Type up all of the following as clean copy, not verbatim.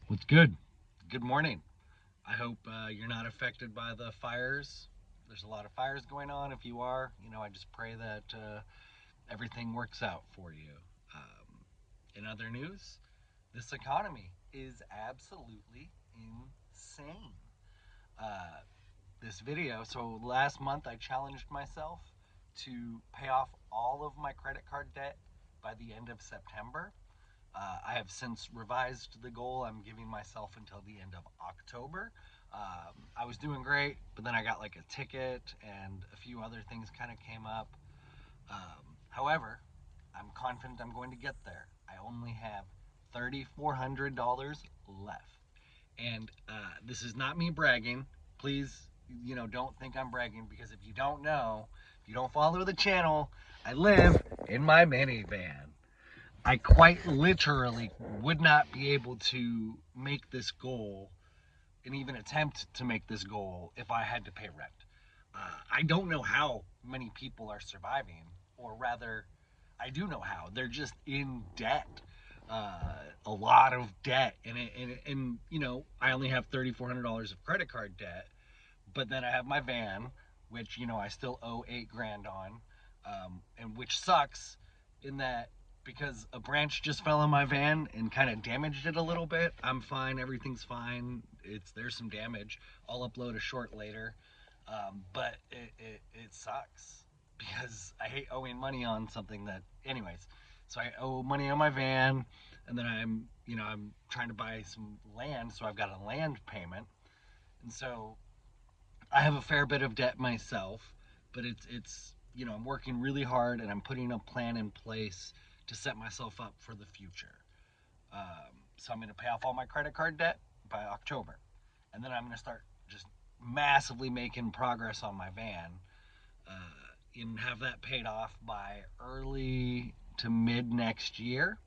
What's good? Good morning. I hope you're not affected by the fires. There's a lot of fires going on. If you are, I just pray that everything works out for you. In other news, this economy is absolutely insane. Uh, this video, so last month I challenged myself to pay off all of my credit card debt by the end of September. I have since revised the goal. I'm giving myself until the end of October. I was doing great, but then I got like a ticket and a few other things kind of came up. However, I'm confident I'm going to get there. I only have $3,400 left. And this is not me bragging. Please, don't think I'm bragging because if you don't know, if you don't follow the channel, I live in my minivan. I quite literally would not be able to make this goal and even attempt to make this goal if I had to pay rent. I don't know how many people are surviving, or rather, I do know how. They're just in debt, a lot of debt, and I only have $3,400 of credit card debt, but then I have my van, which I still owe 8 grand on, and which sucks in that because a branch just fell on my van and kind of damaged it a little bit. I'm fine, everything's fine. There's some damage. I'll upload a short later, but it sucks because I hate owing money on something that, anyways. So I owe money on my van, and then I'm trying to buy some land, so I've got a land payment, and so I have a fair bit of debt myself, but it's I'm working really hard and I'm putting a plan in place to set myself up for the future. So I'm going to pay off all my credit card debt by October, and then I'm going to start just massively making progress on my van, and have that paid off by early to mid next year,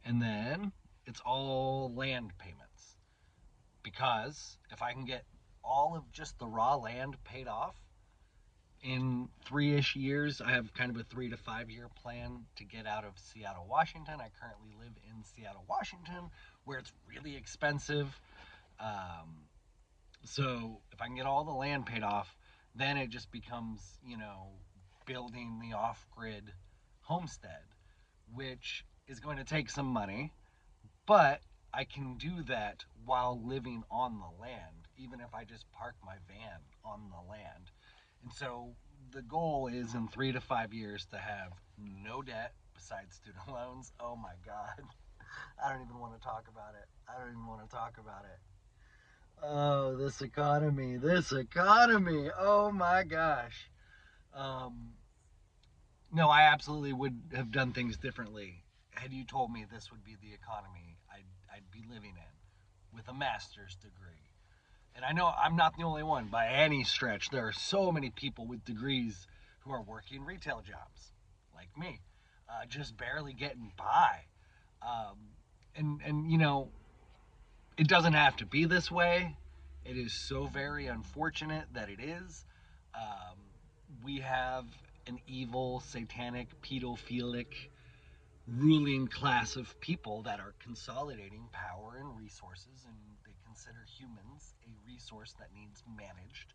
and then it's all land payments because if I can get all of just the raw land paid off in 3-ish years. I have kind of a 3 to 5 year plan to get out of Seattle, Washington. I currently live in Seattle, Washington, where it's really expensive. Um, so if I can get all the land paid off, then it just becomes, building the off grid homestead, which is going to take some money, but I can do that while living on the land, even if I just park my van on the land. And so the goal is in 3 to 5 years to have no debt besides student loans. Oh my God. I don't even want to talk about it. I don't even want to talk about it. Oh, this economy. This economy. Oh my gosh. Um, no, I absolutely would have done things differently. Had you told me this would be the economy I'd be living in with a master's degree. And I know I'm not the only one by any stretch. There are so many people with degrees who are working retail jobs, like me, just barely getting by. Um, and it doesn't have to be this way. It is so very unfortunate that it is. Um, we have an evil, satanic, pedophilic ruling class of people that are consolidating power and resources, and they consider humans a resource that needs managed.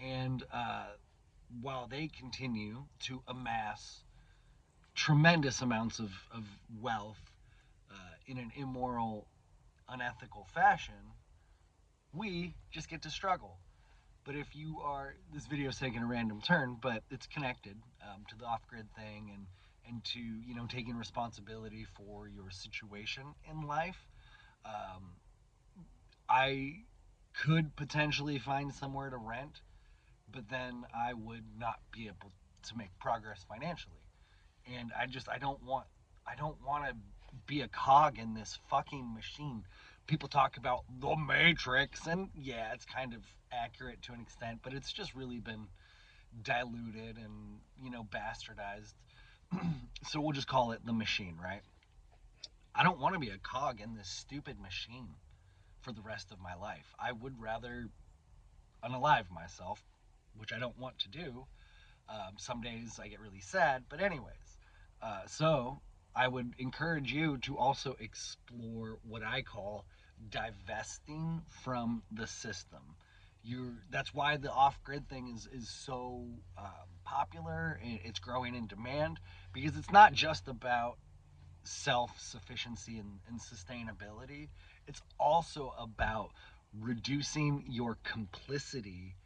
And while they continue to amass tremendous amounts of wealth in an immoral, unethical fashion, we just get to struggle. But if you are, this video is taking a random turn, but it's connected to the off-grid thing and to taking responsibility for your situation in life. Um, I could potentially find somewhere to rent, but then I would not be able to make progress financially. And I don't want to be a cog in this fucking machine. People talk about the Matrix, and yeah, it's kind of accurate to an extent, but it's just really been diluted and bastardized. So we'll just call it the machine, right? I don't want to be a cog in this stupid machine for the rest of my life. I would rather unalive myself, which I don't want to do. Some days I get really sad, but anyways, so I would encourage you to also explore what I call divesting from the system. That's why the off-grid thing is so popular. It's growing in demand because it's not just about self-sufficiency and sustainability. It's also about reducing your complicity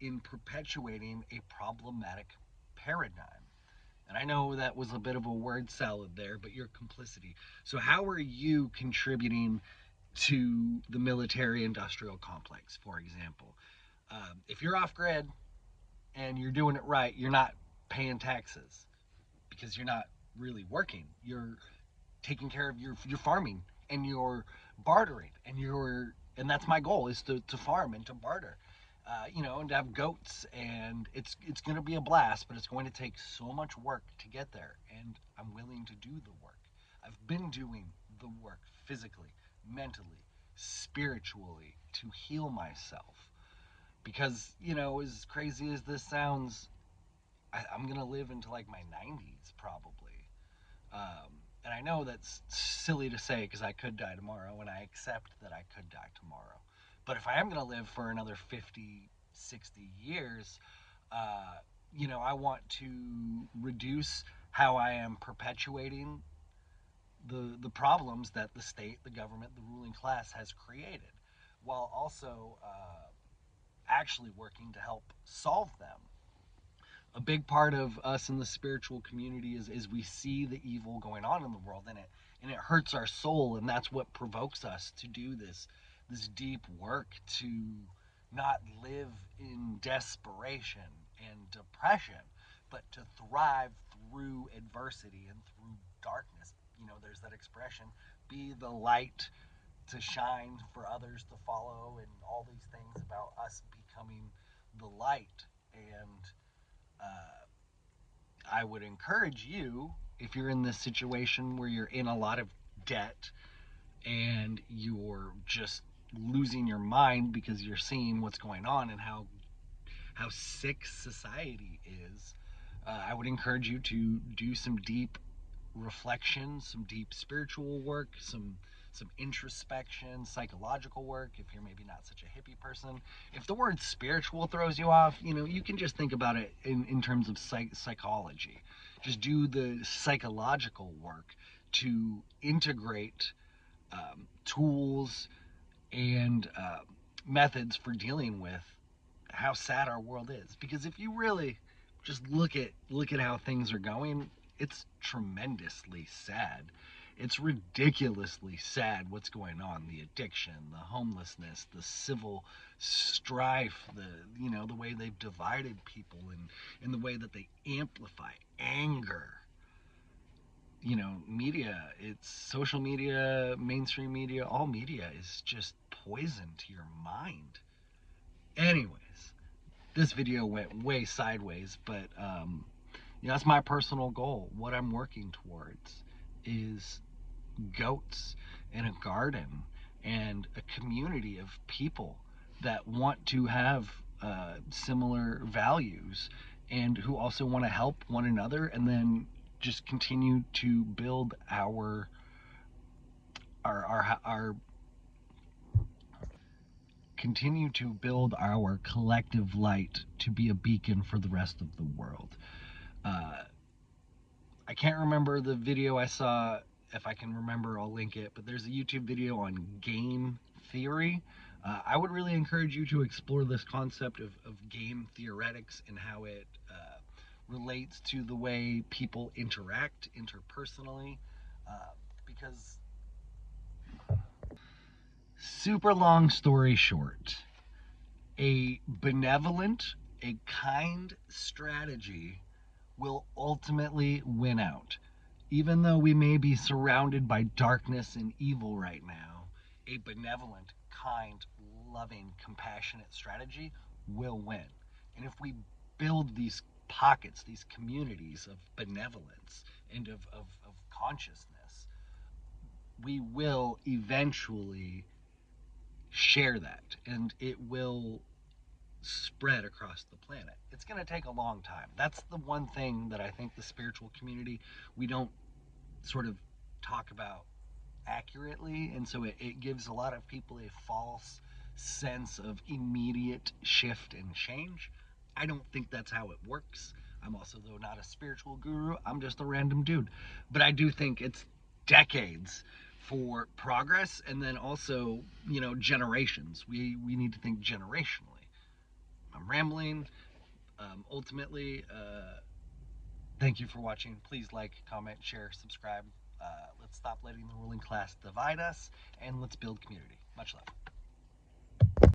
in perpetuating a problematic paradigm. And I know that was a bit of a word salad there, but your complicity. So, how are you contributing to the military industrial complex, for example? If you're off grid and you're doing it right, you're not paying taxes because you're not really working. You're taking care of your farming and your bartering and that's my goal is to farm and to barter. And to have goats, and it's going to be a blast, but it's going to take so much work to get there, and I'm willing to do the work. I've been doing the work physically, mentally, spiritually to heal myself because as crazy as this sounds, I'm going to live into like my 90s probably. And I know that's silly to say because I could die tomorrow, and I accept that I could die tomorrow. But if I am going to live for another 50, 60 years, I want to reduce how I am perpetuating the problems that the state, the government, the ruling class has created, while also actually working to help solve them. A big part of us in the spiritual community is we see the evil going on in the world, and it hurts our soul, and that's what provokes us to do this deep work to not live in desperation and depression, but to thrive through adversity and through darkness. There's that expression, be the light to shine for others to follow, and all these things about us becoming the light. And I would encourage you, if you're in this situation where you're in a lot of debt and you're just losing your mind because you're seeing what's going on and how sick society is, I would encourage you to do some deep reflection, some deep spiritual work, some introspection, psychological work. If you're maybe not such a hippie person, if the word spiritual throws you off, you can just think about it in terms of psychology. Just do the psychological work to integrate tools and methods for dealing with how sad our world is. Because if you really just look at how things are going, it's tremendously sad. It's ridiculously sad what's going on. The addiction, the homelessness, the civil strife, the way they've divided people, and the way that they amplify anger. Media, it's social media, mainstream media, all media is just poison to your mind. Anyways, this video went way sideways, but that's my personal goal. What I'm working towards is goats in a garden and a community of people that want to have similar values and who also want to help one another, and then just continue to build our continue to build our collective light to be a beacon for the rest of the world. Uh, I can't remember the video I saw. If I can remember, I'll link it. But there's a YouTube video on game theory. I would really encourage you to explore this concept of game theoretics and how it relates to the way people interact interpersonally. Because, super long story short, a benevolent, a kind strategy will ultimately win out. Even though we may be surrounded by darkness and evil right now, a benevolent, kind, loving, compassionate strategy will win. And if we build these pockets, these communities of benevolence and of consciousness, we will eventually share that, and it will spread across the planet. It's going to take a long time. That's the one thing that I think the spiritual community, we don't sort of talk about accurately, and so it gives a lot of people a false sense of immediate shift and change. I don't think that's how it works. I'm also, though, not a spiritual guru. I'm just a random dude. But I do think it's decades for progress, and then also, generations. We need to think generationally. I'm rambling. Ultimately, thank you for watching. Please like, comment, share, subscribe. Let's stop letting the ruling class divide us, and let's build community. Much love.